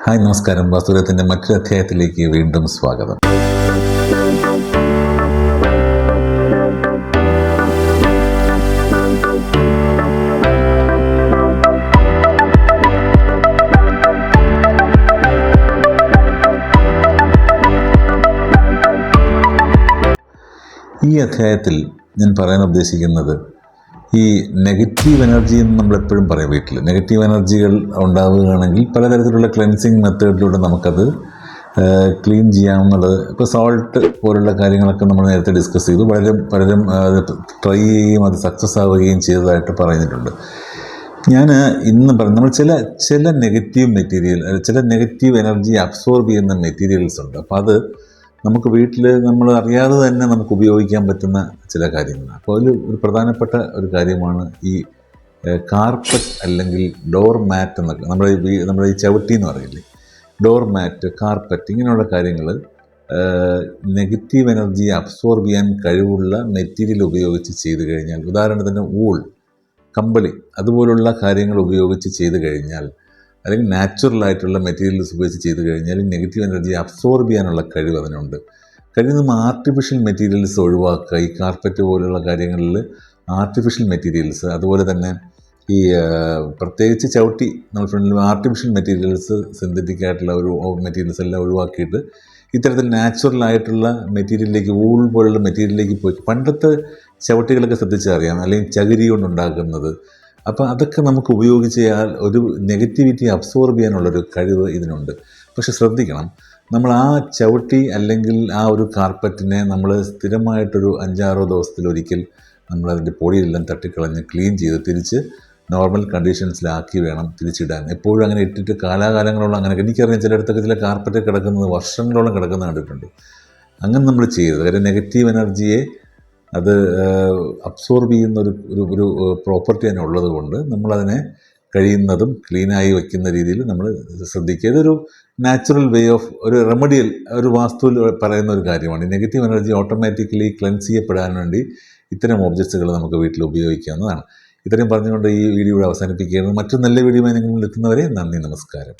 Hi, നമസ്കാരം. വാസ്തുവിദ്യത്തിൻ്റെ മറ്റൊരു അധ്യായത്തിലേക്ക് വീണ്ടും സ്വാഗതം. ഈ അധ്യായത്തിൽ ഞാൻ പറയാൻ ഉദ്ദേശിക്കുന്നത് ഈ നെഗറ്റീവ് എനർജി എന്ന് നമ്മളെപ്പോഴും പറയും. വീട്ടിൽ നെഗറ്റീവ് എനർജികൾ ഉണ്ടാവുകയാണെങ്കിൽ പലതരത്തിലുള്ള ക്ലെൻസിങ് മെത്തേഡിലൂടെ നമുക്കത് ക്ലീൻ ചെയ്യാവുന്നത്. ഇപ്പോൾ സോൾട്ട് പോലുള്ള കാര്യങ്ങളൊക്കെ നമ്മൾ നേരത്തെ ഡിസ്കസ് ചെയ്തു. പലരും ട്രൈ ചെയ്യുകയും അത് സക്സസ് ആവുകയും ചെയ്തതായിട്ട് പറഞ്ഞിട്ടുണ്ട്. ഞാൻ ഇന്ന് പറഞ്ഞു, നമ്മൾ ചില നെഗറ്റീവ് മെറ്റീരിയൽ, ചില നെഗറ്റീവ് എനർജി അബ്സോർബ് ചെയ്യുന്ന മെറ്റീരിയൽസ് ഉണ്ട്. അപ്പോൾ അത് നമുക്ക് വീട്ടിൽ നമ്മൾ അറിയാതെ തന്നെ നമുക്ക് ഉപയോഗിക്കാൻ പറ്റുന്ന ചില കാര്യങ്ങളാണ്. അപ്പോൾ അതിൽ ഒരു പ്രധാനപ്പെട്ട ഒരു കാര്യമാണ് ഈ കാർപ്പറ്റ് അല്ലെങ്കിൽ ഡോർ മാറ്റ് എന്നൊക്കെ നമ്മുടെ ഈ ചവിട്ടി എന്ന് പറയില്ലേ, ഡോർ മാറ്റ്, കാർപ്പറ്റ്, ഇങ്ങനെയുള്ള കാര്യങ്ങൾ നെഗറ്റീവ് എനർജി അബ്സോർബ് ചെയ്യാൻ കഴിവുള്ള മെറ്റീരിയൽ ഉപയോഗിച്ച് ചെയ്തു കഴിഞ്ഞാൽ, ഉദാഹരണത്തിന് ഊൾ, കമ്പളി, അതുപോലുള്ള കാര്യങ്ങൾ ഉപയോഗിച്ച് ചെയ്തു കഴിഞ്ഞാൽ, അല്ലെങ്കിൽ നാച്ചുറലായിട്ടുള്ള മെറ്റീരിയൽസ് ഉപയോഗിച്ച് ചെയ്ത് കഴിഞ്ഞാൽ നെഗറ്റീവ് എനർജി അബ്സോർബ് ചെയ്യാനുള്ള കഴിവ് അതിനുണ്ട്. കഴിയുന്നതും ആർട്ടിഫിഷ്യൽ മെറ്റീരിയൽസ് ഒഴിവാക്കുക. ഈ കാർപ്പറ്റ് പോലുള്ള കാര്യങ്ങളിൽ ആർട്ടിഫിഷ്യൽ മെറ്റീരിയൽസ്, അതുപോലെ തന്നെ ഈ പ്രത്യേകിച്ച് ചവിട്ടി, നമ്മൾ ഫ്രണ്ടിൽ ആർട്ടിഫിഷ്യൽ മെറ്റീരിയൽസ്, സിന്തറ്റിക് ആയിട്ടുള്ള ഒരു മെറ്റീരിയൽസ് എല്ലാം ഒഴിവാക്കിയിട്ട് ഇത്തരത്തിൽ നാച്ചുറലായിട്ടുള്ള മെറ്റീരിയലിലേക്ക്, ഊൾ പോലുള്ള മെറ്റീരിയലിലേക്ക് പോയി. പണ്ടത്തെ ചവിട്ടികളൊക്കെ ശ്രദ്ധിച്ചറിയാം, അല്ലെങ്കിൽ ചകിരി കൊണ്ടുണ്ടാക്കുന്നത്. അപ്പോൾ അതൊക്കെ നമുക്ക് ഉപയോഗിച്ചാൽ ഒരു നെഗറ്റിവിറ്റി അബ്സോർബ് ചെയ്യാനുള്ളൊരു കഴിവ് ഇതിനുണ്ട്. പക്ഷെ ശ്രദ്ധിക്കണം, നമ്മൾ ആ ചവിട്ടി അല്ലെങ്കിൽ ആ ഒരു കാർപ്പറ്റിനെ നമ്മൾ സ്ഥിരമായിട്ടൊരു 5-6 ദിവസത്തിലൊരിക്കൽ നമ്മളതിൻ്റെ പൊടിയെല്ലാം തട്ടിക്കളഞ്ഞ് ക്ലീൻ ചെയ്ത് തിരിച്ച് നോർമൽ കണ്ടീഷൻസിലാക്കി വേണം തിരിച്ചിടാൻ. എപ്പോഴും അങ്ങനെ ഇട്ടിട്ട് കാലാകാലങ്ങളോളം അങ്ങനെ, എനിക്കറിയാം ചിലയിടത്തൊക്കെ ചില കാർപ്പറ്റ് കിടക്കുന്നത് വർഷങ്ങളോളം കിടക്കുന്നത് കണ്ടിട്ടുണ്ട്. അങ്ങനെ നമ്മൾ ചെയ്യരുത്. കാര്യം നെഗറ്റീവ് എനർജിയെ അത് അബ്സോർബ് ചെയ്യുന്ന ഒരു പ്രോപ്പർട്ടി തന്നെ ഉള്ളത് കൊണ്ട് നമ്മളതിനെ കഴിയുന്നതും ക്ലീനായി വയ്ക്കുന്ന രീതിയിൽ നമ്മൾ ശ്രദ്ധിക്കുക. ഇതൊരു നാച്ചുറൽ വേ ഓഫ്, ഒരു റെമഡിയൽ, ഒരു വാസ്തുവിൽ പറയുന്ന ഒരു കാര്യമാണ്. നെഗറ്റീവ് എനർജി ഓട്ടോമാറ്റിക്കലി ക്ലെൻസ് ചെയ്യപ്പെടാൻ വേണ്ടി ഇത്തരം ഒബ്ജക്ട്സുകൾ നമുക്ക് വീട്ടിൽ ഉപയോഗിക്കാവുന്നതാണ്. ഇത്രയും പറഞ്ഞുകൊണ്ട് ഈ വീഡിയോ ഇവിടെ അവസാനിപ്പിക്കുകയാണ്. മറ്റൊരു നല്ല വീഡിയോയുമായി നിങ്ങൾ എത്തുന്നവരെ നന്ദി, നമസ്കാരം.